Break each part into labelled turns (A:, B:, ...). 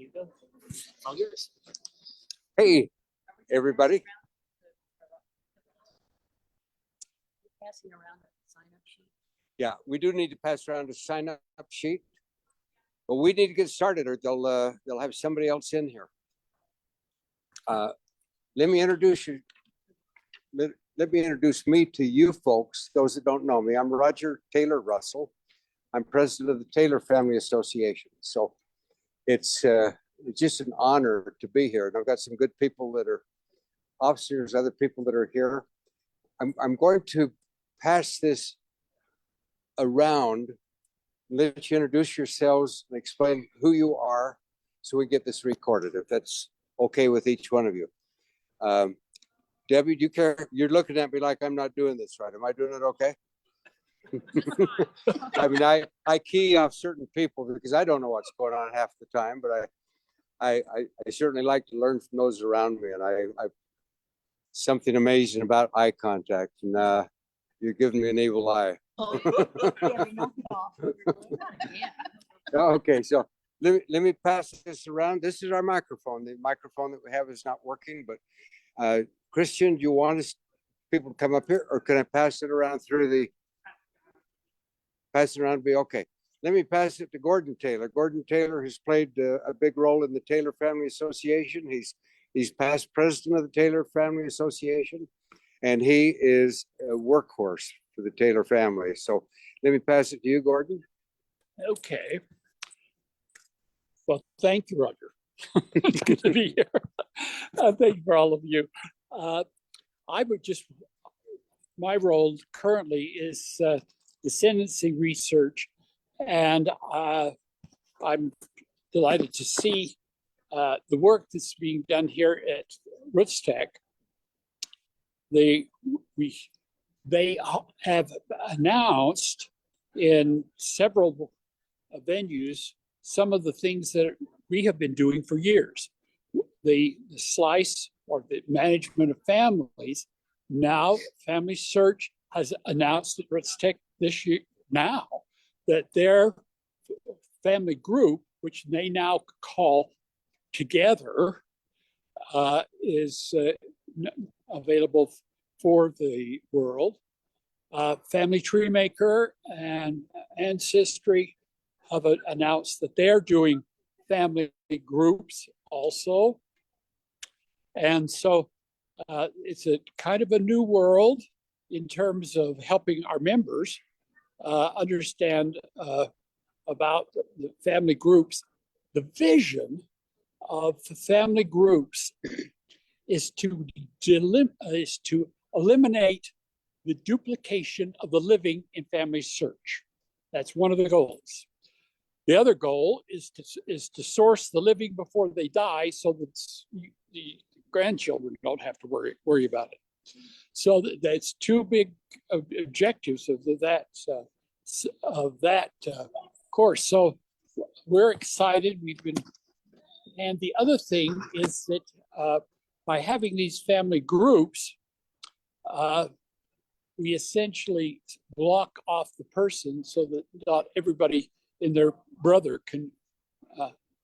A: You go. All yours.
B: Hey, everybody.
A: Passing around the sign-up sheet.
B: Yeah, we do need to pass around a sign-up sheet, but we need to get started, or they'll have somebody else in here. Let me introduce you. Let me introduce me to you folks, those that don't know me. I'm Roger Taylor Russell. I'm president of the Taylor Family Association. So it's just an honor to be here. And I've got some good people that are officers, other people that are here. I'm going to pass this around, let you introduce yourselves and explain who you are so we get this recorded, if that's okay with each one of you. Debbie, do you care? You're looking at me like I'm not doing this right. Am I doing it okay? I mean, I key off certain people because I don't know what's going on half the time, but I certainly like to learn from those around me. And I something amazing about eye contact, and you're giving me an evil eye. Okay, so let me pass this around. This is our microphone. The microphone that we have is not working, but Christian, do you want us people to come up here, or can I pass it around through the? Pass it around to be okay. Let me pass it to Gordon Taylor. Gordon Taylor has played a big role in the Taylor Family Association. He's past president of the Taylor Family Association, and he is a workhorse for the Taylor family. So let me pass it to you, Gordon.
C: Okay. Well, thank you, Roger. It's good to be here. Thank you for all of you. I would just, my role currently is descendancy research, and I'm delighted to see the work that's being done here at RootsTech. They have announced in several venues some of the things that we have been doing for years. The slice or the management of families. Now, Family Search has announced at RootsTech this year now that their family group, which they now call Together, is available for the world. Family Tree Maker and Ancestry have announced that they're doing family groups also. And so it's a kind of a new world in terms of helping our members understand about the family groups. The vision of the family groups is to eliminate the duplication of the living in Family Search. That's one of the goals. The other goal is to source the living before they die, so that the grandchildren don't have to worry about it. So that's two big objectives of that course. So we're excited. And the other thing is that by having these family groups, we essentially block off the person so that not everybody and their brother can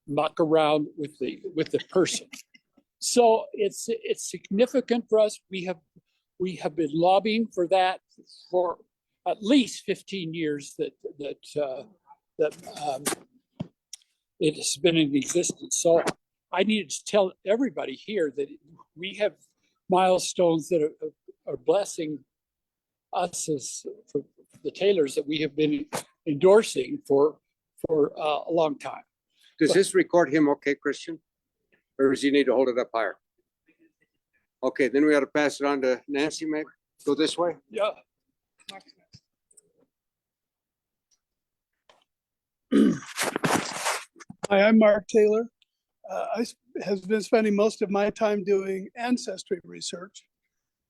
C: muck around with the person. So it's significant for us. We have been lobbying for that for at least 15 years that it has been in existence. So I needed to tell everybody here that we have milestones that are blessing us as for the Taylors that we have been endorsing for a long time.
B: Does this record him okay, Christian? Or does he need to hold it up higher? Okay, then we got to pass it on to Nancy, maybe? Go this way?
C: Yeah.
D: Hi, I'm Mark Taylor. I have been spending most of my time doing ancestry research.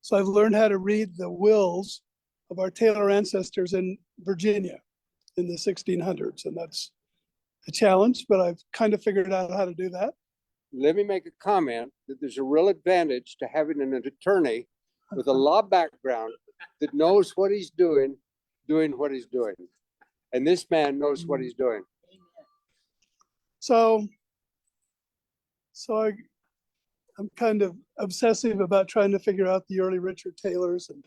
D: So I've learned how to read the wills of our Taylor ancestors in Virginia in the 1600s. And that's a challenge, but I've kind of figured out how to do that.
B: Let me make a comment that there's a real advantage to having an attorney with a law background that knows what he's doing what he's doing. And this man knows what he's doing.
D: So So I'm kind of obsessive about trying to figure out the early Richard Taylors and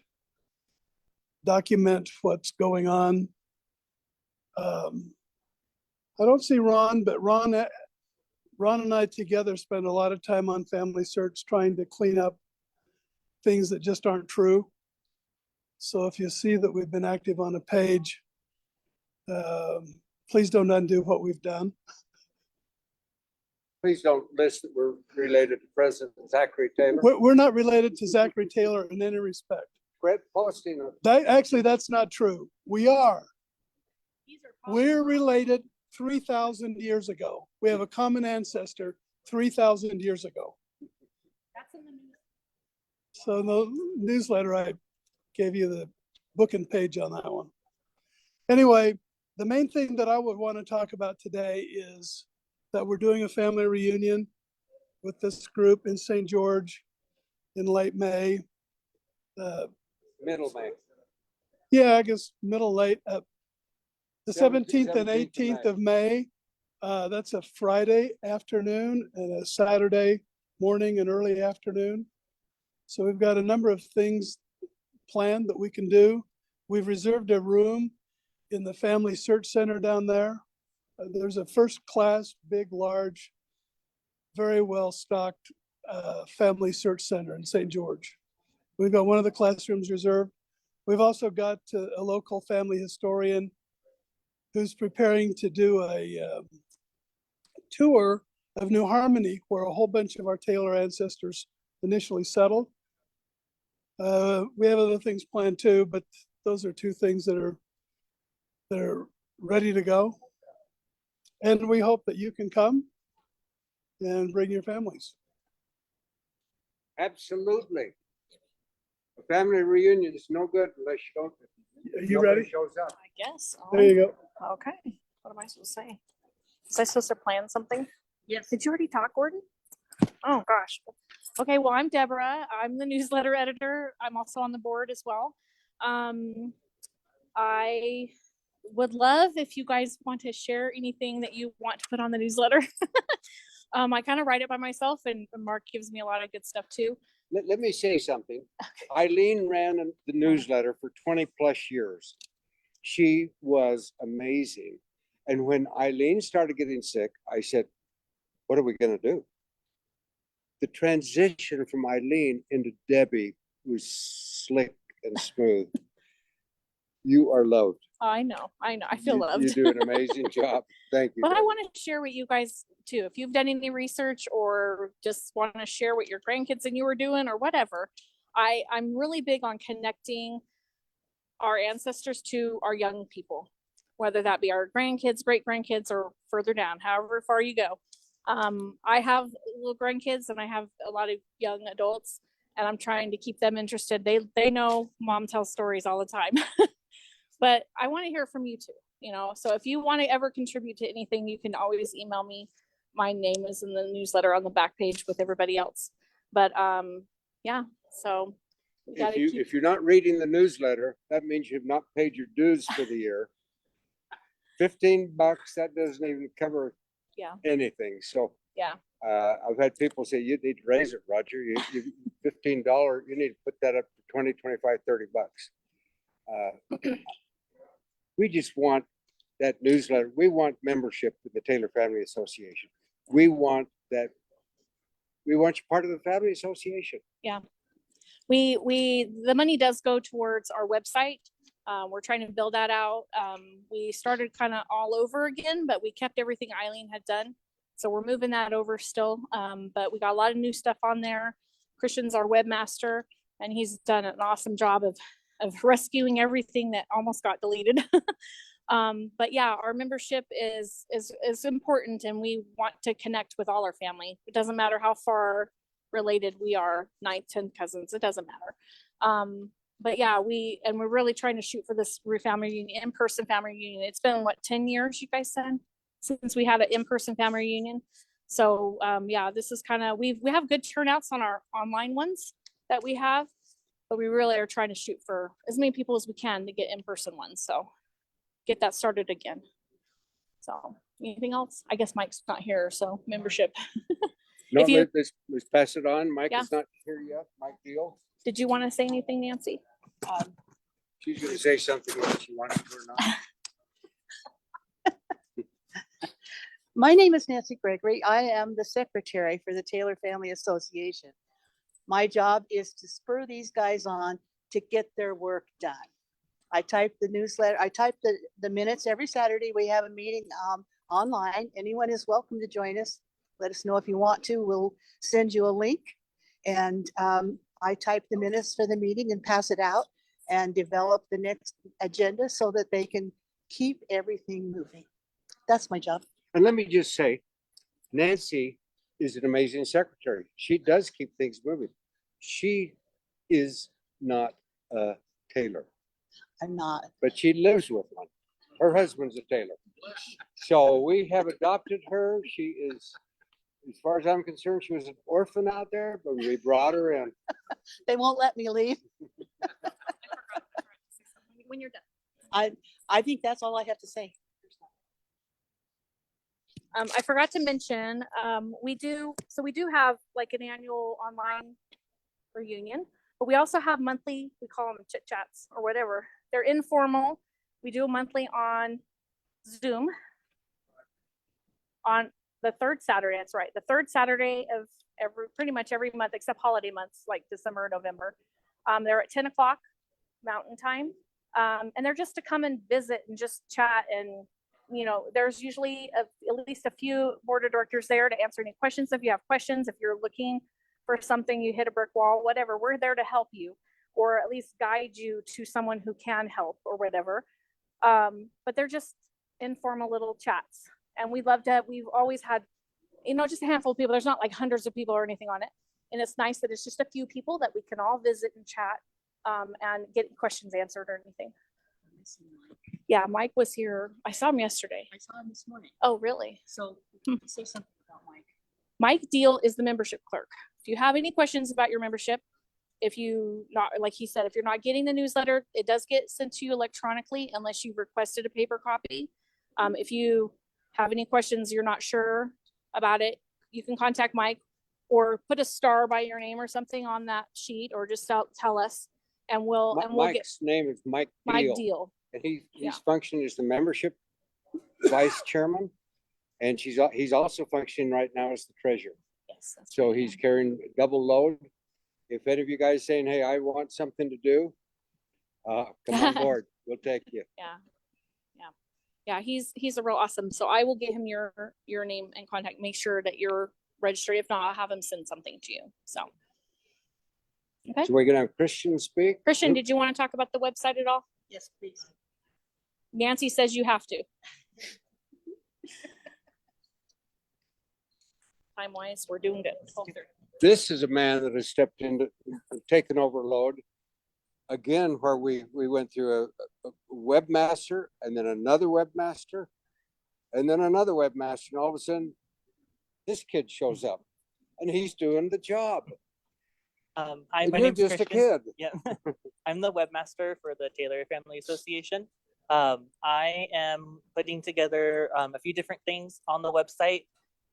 D: document what's going on. I don't see Ron, but Ron and I together spend a lot of time on Family Search trying to clean up things that just aren't true. So if you see that we've been active on a page, please don't undo what we've done.
B: Please don't list that we're related to President Zachary Taylor.
D: We're not related to Zachary Taylor in any respect.
B: Quit posting it.
D: Actually, that's not true. We are.
A: These are probably-
D: We're related 3,000 years ago. We have a common ancestor 3,000 years ago.
A: That's in the news.
D: So in the newsletter, I gave you the book and page on that one. Anyway, the main thing that I would want to talk about today is that we're doing a family reunion with this group in St. George in late May.
B: Middle May.
D: Yeah, I guess middle late, the 17th
B: 17th
D: and 18th of May. That's a Friday afternoon and a Saturday morning and early afternoon. So we've got a number of things planned that we can do. We've reserved a room in the Family Search Center down there. There's a first class, big, large, very well stocked Family Search Center in St. George. We've got one of the classrooms reserved. We've also got a local family historian who's preparing to do a tour of New Harmony, where a whole bunch of our Taylor ancestors initially settled. We have other things planned too, but those are two things that are ready to go. And we hope that you can come and bring your families.
B: Absolutely. A family reunion is no good unless you don't.
D: Are you
B: nobody
D: ready?
B: Shows up.
A: I guess.
D: There you go.
A: Okay. What am I supposed to say? Was I supposed to plan something? Yes.
E: Did you already talk, Gordon? Oh, gosh. Okay, well, I'm Deborah. I'm the newsletter editor. I'm also on the board as well. I would love if you guys want to share anything that you want to put on the newsletter. I kind of write it by myself, and Mark gives me a lot of good stuff too.
B: Let me say something. Eileen ran the newsletter for 20 plus years. She was amazing. And when Eileen started getting sick, I said, what are we going to do? The transition from Eileen into Debbie was slick and smooth. You are loved.
E: I know. I feel loved.
B: You do an amazing job. Thank you.
E: But I
B: Debbie.
E: want to share with you guys too. If you've done any research or just want to share what your grandkids and you were doing or whatever, I'm really big on connecting our ancestors to our young people, whether that be our grandkids, great grandkids, or further down, however far you go. I have little grandkids and I have a lot of young adults, and I'm trying to keep them interested. They know mom tells stories all the time. But I want to hear from you too, so if you want to ever contribute to anything, you can always email me. My name is in the newsletter on the back page with everybody else. But yeah, so
B: if you're not reading the newsletter, that means you've not paid your dues for the year. $15, that doesn't even cover anything. So
E: yeah.
B: I've had people say, you need to raise it, Roger. You $15, you need to put that up to 20, 25, $30. We just want that newsletter. We want membership with the Taylor Family Association. We want you part of the family association.
E: Yeah. The money does go towards our website. We're trying to build that out. We started kind of all over again, but we kept everything Eileen had done. So we're moving that over still. But we got a lot of new stuff on there. Christian's our webmaster, and he's done an awesome job of rescuing everything that almost got deleted. But yeah, our membership is important, and we want to connect with all our family. It doesn't matter how far related we are, 9th, 10th cousins, it doesn't matter. But yeah, we're really trying to shoot for this family reunion, in-person family reunion. It's been 10 years, you guys said, since we had an in-person family reunion. So yeah, this is kind of, we have good turnouts on our online ones that we have, but we really are trying to shoot for as many people as we can to get in-person ones. So get that started again. So anything else? I guess Mike's not here, so membership.
B: No,
E: If you-
B: let's pass it on. Mike
E: Yeah.
B: is not here yet. Mike Deal.
E: Did you want to say anything, Nancy?
B: She's gonna say something whether she wants to or not.
F: My name is Nancy Gregory. I am the secretary for the Taylor Family Association. My job is to spur these guys on to get their work done. I type the newsletter, I type the minutes every Saturday. We have a meeting online. Anyone is welcome to join us. Let us know if you want to. We'll send you a link. And I type the minutes for the meeting and pass it out and develop the next agenda so that they can keep everything moving. That's my job.
B: And let me just say, Nancy is an amazing secretary. She does keep things moving. She is not a tailor,
F: I'm not.
B: but she lives with one. Her husband's a tailor. So we have adopted her. She is, as far as I'm concerned, she was an orphan out there, but we brought her in.
F: They won't let me leave.
E: When you're done.
F: I think that's all I have to say.
E: I forgot to mention, we do have like an annual online reunion, but we also have monthly, we call them chit chats or whatever. They're informal. We do a monthly on Zoom on the third Saturday. That's right. The third Saturday of pretty much every month except holiday months like December and November. They're at 10 o'clock Mountain Time. And they're just to come and visit and just chat. And, you know, there's usually at least a few board of directors there to answer any questions. If you have questions, if you're looking for something, you hit a brick wall, whatever, we're there to help you or at least guide you to someone who can help or whatever. But they're just informal little chats. And we love to, we've always had, you know, just a handful of people. There's not like hundreds of people or anything on it. And it's nice that it's just a few people that we can all visit and chat and get questions answered or anything. Yeah, Mike was here. I saw him yesterday.
F: I saw him this morning.
E: Oh, really?
F: So say something about Mike.
E: Mike Deal is the membership clerk. If you have any questions about your membership, if you not, like he said, if you're not getting the newsletter, it does get sent to you electronically unless you've requested a paper copy. If you have any questions, you're not sure about it, you can contact Mike or put a star by your name or something on that sheet or just tell us and we'll get
B: Mike's name is Mike Deal.
E: Deal.
B: And he's
E: Yeah.
B: functioning as the membership vice chairman. And he's also functioning right now as the treasurer.
E: Yes. That's
B: So
E: right.
B: he's carrying double load. If any of you guys saying, hey, I want something to do, come on board. We'll take you.
E: Yeah, he's a real awesome. So I will get him your name and contact. Make sure that you're registered. If not, I'll have him send something to you. So, okay.
B: So we're gonna have Christian speak.
E: Christian, did you want to talk about the website at all?
F: Yes, please.
E: Nancy says you have to. Time wise, we're doing good.
B: This is a man that has stepped into, taken over load. Again, where we went through a webmaster and then another webmaster and then another webmaster. And all of a sudden, this kid shows up and he's doing the job.
G: Hi,
B: And
G: my
B: you're
G: name's
B: just
G: Christian.
B: a kid.
G: Yeah, I'm the webmaster for the Taylor Family Association. I am putting together a few different things on the website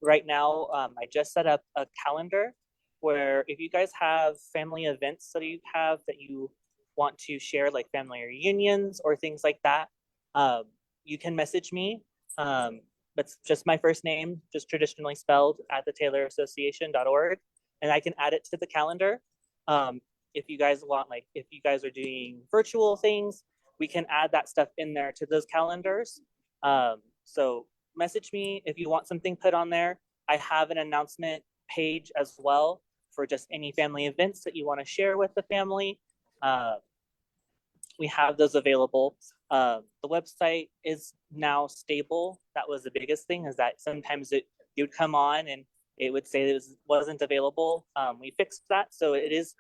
G: right now. I just set up a calendar where if you guys have family events that you want to share, like family reunions or things like that, you can message me. That's just my first name, just traditionally spelled, at thetaylораssociation.org, and I can add it to the calendar. If you guys want, like if you guys are doing virtual things, we can add that stuff in there to those calendars. So message me if you want something put on there. I have an announcement page as well for just any family events that you want to share with the family. We have those available. The website is now stable. That was the biggest thing, is that sometimes you would come on and it would say it wasn't available. We fixed that, so it is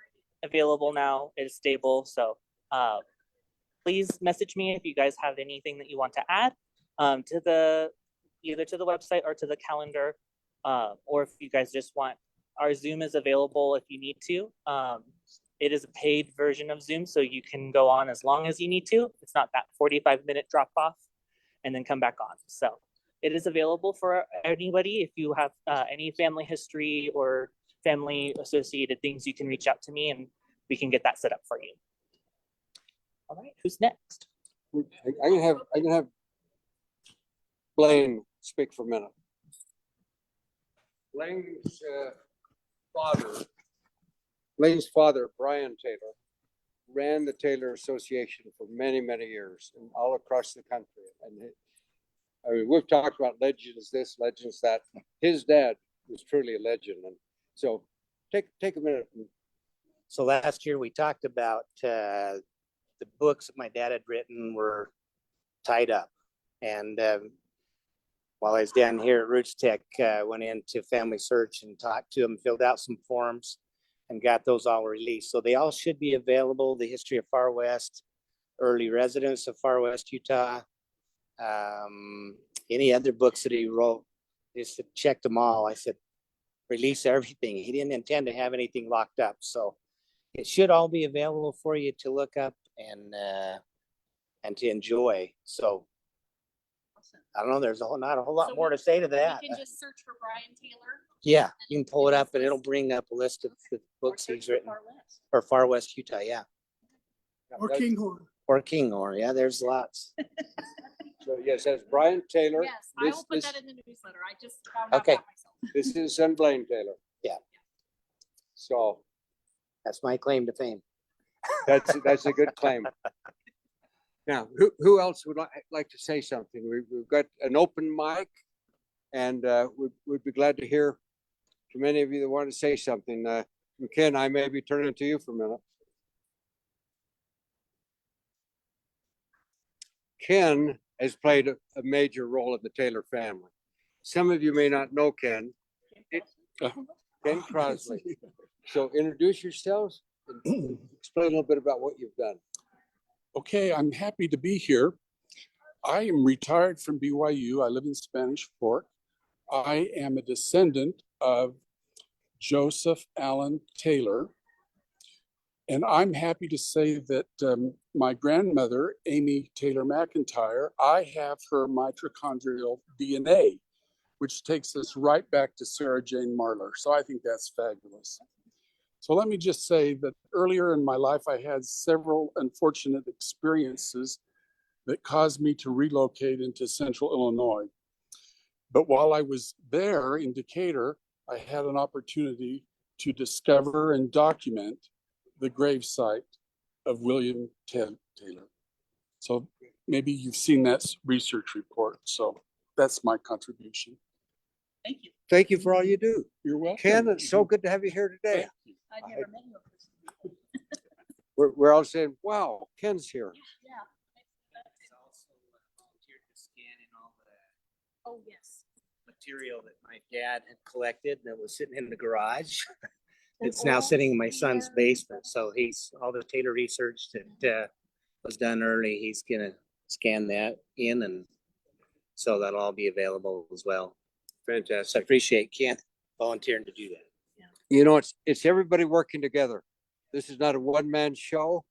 G: available now. It is stable. So please message me if you guys have anything that you want to add to either to the website or to the calendar, or if you guys just want, our Zoom is available if you need to. It is a paid version of Zoom, so you can go on as long as you need to. It's not that 45-minute drop off and then come back on. So it is available for anybody. If you have any family history or family associated things, you can reach out to me and we can get that set up for you. All right, who's next?
B: I can have Blaine speak for a minute. Blaine's father, Brian Taylor, ran the Taylor Association for many, many years and all across the country. And I mean, we've talked about legends this, legends that. His dad was truly a legend. And so take a minute.
H: So last year we talked about the books that my dad had written were tied up. And while I was down here at RootsTech, went into Family Search and talked to them, filled out some forms and got those all released. So they all should be available. The history of Far West, early residents of Far West, Utah, any other books that he wrote, just checked them all. I said, release everything. He didn't intend to have anything locked up. So it should all be available for you to look up and to enjoy. So I don't know, there's not a whole lot
E: So
H: more to say to that.
E: You can just search for Brian Taylor.
H: Yeah, you can pull it up and it'll bring up a list of the
E: Or
H: books
E: search
H: he's
E: for
H: written.
E: Far West.
H: For Far West Utah, yeah.
D: Or Kinghorn.
H: Or Kinghorn, yeah, there's lots.
B: So yes, that's Brian Taylor.
E: Yes, I will put that in the newsletter. I just found
H: Okay.
E: out that myself.
B: This is his son, Blaine Taylor.
H: Yeah.
B: So
H: That's my claim to fame.
B: that's a good claim. Now, who else would like to say something? We've got an open mic, and we'd be glad to hear from any of you that want to say something. Ken, I may be turning to you for a minute. Ken has played a major role in the Taylor family. Some of you may not know Ken. Ken Crosley. So introduce yourselves and explain a little bit about what you've done.
I: Okay, I'm happy to be here. I am retired from BYU. I live in Spanish Fork. I am a descendant of Joseph Allen Taylor. And I'm happy to say that my grandmother, Amy Taylor McIntyre, I have her mitochondrial DNA, which takes us right back to Sarah Jane Marlar. So I think that's fabulous. So let me just say that earlier in my life, I had several unfortunate experiences that caused me to relocate into central Illinois. But while I was there in Decatur, I had an opportunity to discover and document the gravesite of William Taylor. So maybe you've seen that research report. So that's my contribution.
E: Thank you.
B: Thank you for all you do.
I: You're welcome.
B: Ken, it's so good to have you here today.
I: Thank you.
E: I never met you.
B: We're all saying, wow, Ken's here.
E: Yeah.
H: He's also volunteered to scan in all the
E: Oh, yes.
H: material that my dad had collected that was sitting in the garage. It's now sitting in my son's basement. So he's all the Taylor research that was done early. He's gonna scan that in, and so that'll all be available as well. So I
B: Fantastic.
H: appreciate Ken volunteering to do that.
B: You know, it's everybody working together. This is not a one-man show.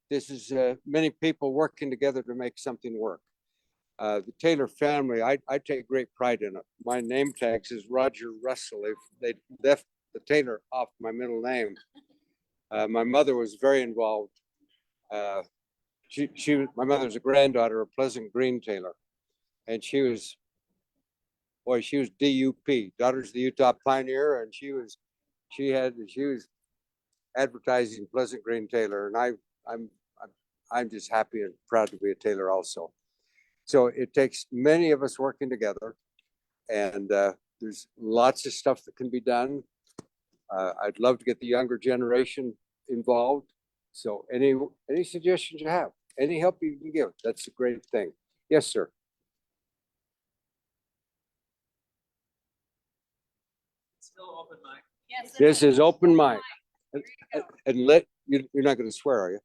B: This is many people working together to make something work. The Taylor family, I take great pride in it. My name tag says Roger Russell. If they left the Taylor off my middle name, my mother was very involved. My mother was a granddaughter of Pleasant Green Taylor, and she was DUP, Daughters of the Utah Pioneer, and she was advertising Pleasant Green Taylor, and I'm just happy and proud to be a Taylor also. So it takes many of us working together, and there's lots of stuff that can be done. I'd love to get the younger generation involved. So any suggestions you have, any help you can give, that's a great thing. Yes, sir.
H: Still open mic.
E: Yes.
B: This is open mic. And you're not going to swear, are you?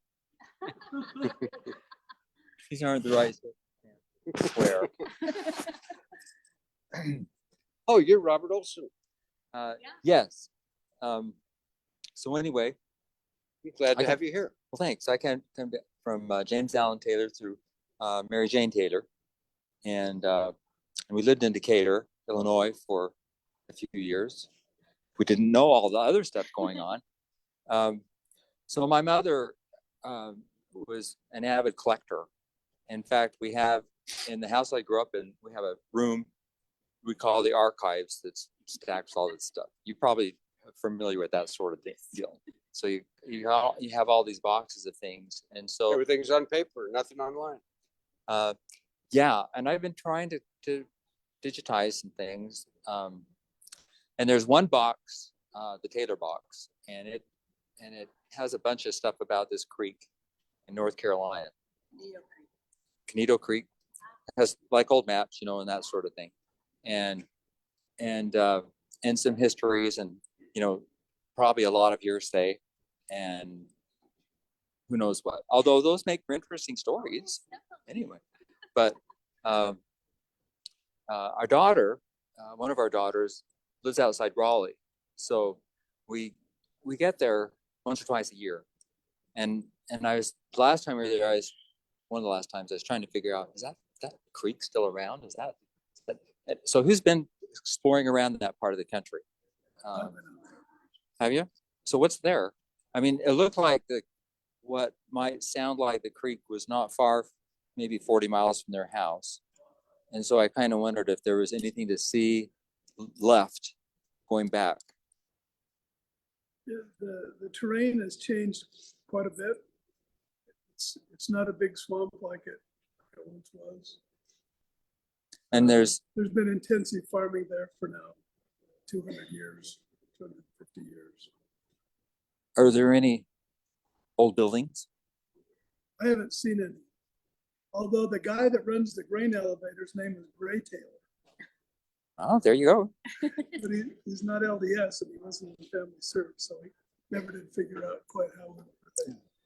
J: These aren't the right swear.
B: Oh, you're Robert Olson.
J: Yes. So anyway,
B: Glad to have you here.
J: well, thanks. I came from James Allen Taylor through Mary Jane Taylor, and And we lived in Decatur, Illinois for a few years. We didn't know all the other stuff going on. So my mother was an avid collector. In fact, we have in the house I grew up in, we have a room we call the archives that stacks all this stuff. You probably are familiar with that sort of deal. So you have all these boxes of things, and so
B: Everything's on paper, nothing online.
J: yeah, and I've been trying to digitize some things. And there's one box, the Taylor box, and it has a bunch of stuff about this creek in North Carolina. Conedo Creek. It has like old maps, you know, and that sort of thing. And some histories, and you know, probably a lot of hearsay, and who knows what. Although those make for interesting stories anyway. But our daughter, one of our daughters, lives outside Raleigh, so we get there once or twice a year. And I was last time we were there, one of the last times I was trying to figure out, is that creek still around? Is that so? Who's been exploring around that part of the country? Have you? So what's there? I mean, it looked like what might sound like the creek was not far, maybe 40 miles from their house. And so I kind of wondered if there was anything to see left going back.
D: The terrain has changed quite a bit. It's not a big swamp like it once was.
J: And there's
D: been intensive farming there for now 200 years, 250 years.
J: Are there any old buildings?
D: I haven't seen any. Although the guy that runs the grain elevator's name is Gray Taylor.
J: Oh, there you go.
D: But he's not LDS, and he wasn't in the family search, so he never did figure out quite how.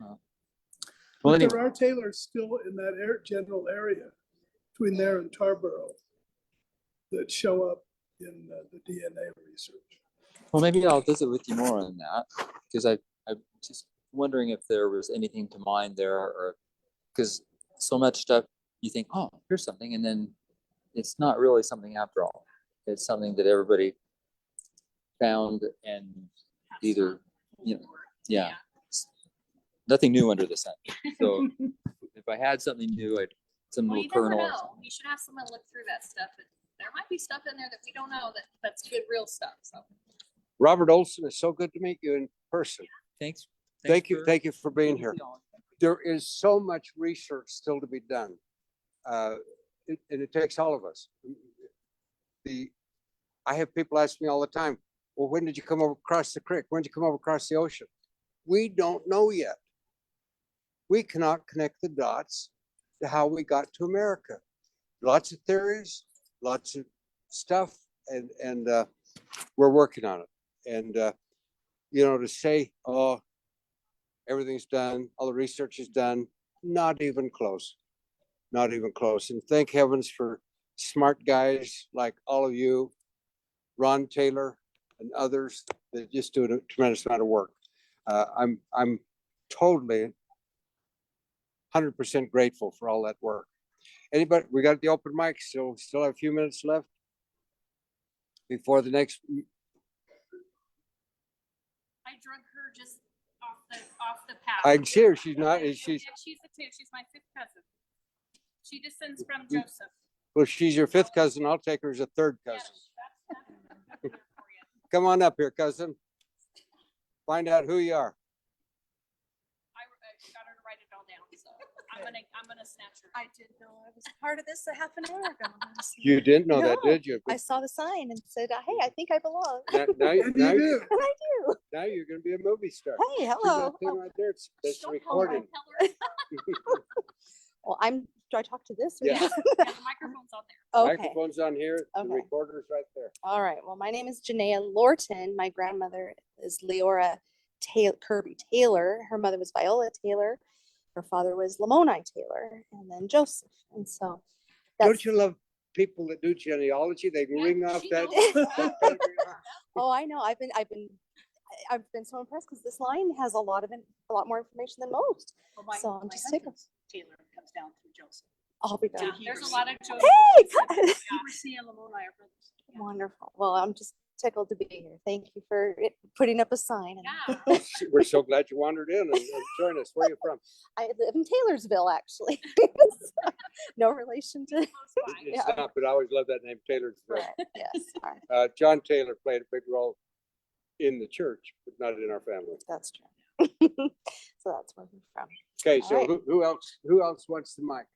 J: Well,
D: But
J: anyway.
D: there are Taylors still in that general area between there and Tarboro that show up in the DNA research.
J: Well, maybe I'll visit with you more on that, because I'm just wondering if there was anything to mine there, or because so much stuff you think, oh, here's something, and then it's not really something after all. It's something that everybody found and either, you know, yeah, nothing new under the sun. So if I had something new, some
A: Well,
J: little
A: you never
J: kernel.
A: know. You should have someone look through that stuff. There might be stuff in there that we don't know that's good, real stuff. So
B: Robert Olson, it's so good to meet you in person.
J: Thanks.
B: Thank you for being here. There is so much research still to be done. And it takes all of us. I have people ask me all the time, well, when did you come over across the creek? When did you come over across the ocean? We don't know yet. We cannot connect the dots to how we got to America. Lots of theories, lots of stuff, and we're working on it. And, you know, to say, oh, everything's done, all the research is done, not even close. Not even close. And thank heavens for smart guys like all of you, Ron Taylor and others that just do a tremendous amount of work. I'm totally 100% grateful for all that work. Anybody, we got the open mic, so still have a few minutes left before the next.
A: I drug her just off the path.
B: I can see her. She's not. She's
A: She's my fifth cousin. She descends from Joseph.
B: well. She's your fifth cousin. I'll take her as a third cousin.
A: That's
B: Come on up here, cousin. Find out who you are.
A: I got her to write it all down, so I'm gonna snatch her.
K: I didn't know I was part of this a half an hour ago.
B: You didn't know that,
K: No.
B: did you?
K: I saw the sign and said, hey, I think I belong.
B: Now
D: And you do.
K: And I do.
B: now you're going to be a movie star.
K: Hey,
B: See that
K: hello.
B: thing right there? It's
A: Don't
B: recording.
A: tell her.
K: Well, do I talk to this? Or
B: Yeah.
A: Yeah, the microphone's on there.
K: Okay.
B: Microphone's on here. The
K: Okay.
B: recorder's right there.
K: All right. Well, my name is Janaea Lorton. My grandmother is Leora Kirby Taylor. Her mother was Viola Taylor. Her father was Lamoni Taylor, and then Joseph. And so
B: Don't you love people that do genealogy? They can ring off
A: she
B: that.
A: knows.
K: Oh, I know. I've been so impressed because this line has a lot more information than most.
F: Well,
K: So I'm
F: my
K: just tickled.
F: husband's Taylor comes down through Joseph.
K: I'll be
A: Yeah,
K: down.
A: there's a lot of Joe.
K: Hey, guys.
A: Sea and Lamoni are brothers. Yeah.
K: Wonderful. Well, I'm just tickled to be here. Thank you for putting up a sign.
A: Yeah.
B: We're so glad you wandered in and joined us. Where are you from?
K: I live in Taylorsville, actually. No relation to.
B: It's
K: Yeah.
B: not, but I always love that name, Taylorsville.
K: Right, yes, all right,
B: John Taylor played a big role in the church, but not in our family.
K: that's true. So that's where we're from.
B: Okay,
K: All
B: so
K: right.
B: who else wants the mic?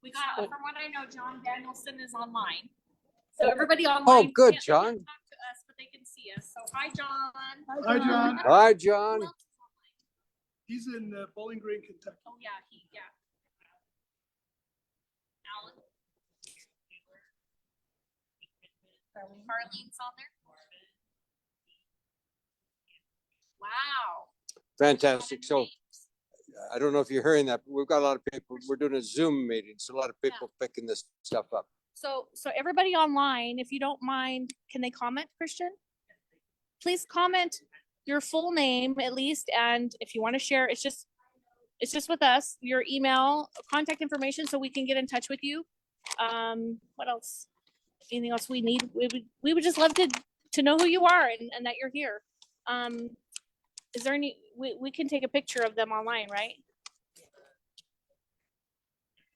A: We got, from what I know, John Danielson is online. So everybody online.
B: Oh, good,
A: can't
B: John.
A: Talk to us, but they can see us. So hi, John.
D: Hi, John.
B: Hi, John.
A: Who else is online?
D: He's in Bowling Green, Kentucky.
A: Oh, yeah, yeah. Alan. Carlene's on there. Wow.
B: Fantastic. So I don't know if you're hearing that, but we've got a lot of people. We're doing a Zoom meeting, so a lot of people picking this stuff up.
E: So everybody online, if you don't mind, can they comment, Christian? Please comment your full name at least, and if you want to share, it's just with us, your email, contact information, so we can get in touch with you. What else? Anything else we need? We would just love to know who you are and that you're here. Is there any? We can take a picture of them online, right?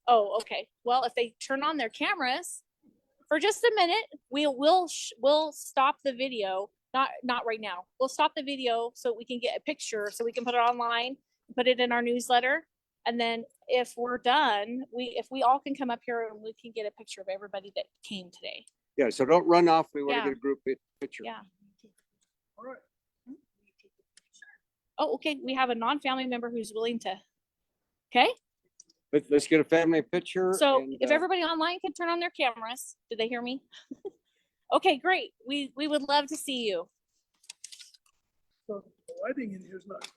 E: Oh, okay. Well, if they turn on their cameras for just a minute, we'll stop the video. Not right now. We'll stop the video so we can get a picture, so we can put it online, put it in our newsletter, and then if we're done, if we all can come up here and we can get a picture of everybody that came today.
B: Yeah, so don't run off. We want to
E: Yeah.
B: get a group picture.
E: Yeah.
D: All right.
E: Oh, okay. We have a non-family member who's willing to. Okay.
B: Let's get a family picture.
E: So
B: and,
E: if everybody online can turn on their cameras, did they hear me? Okay, great. We would love to see you.
D: So the lighting in here is not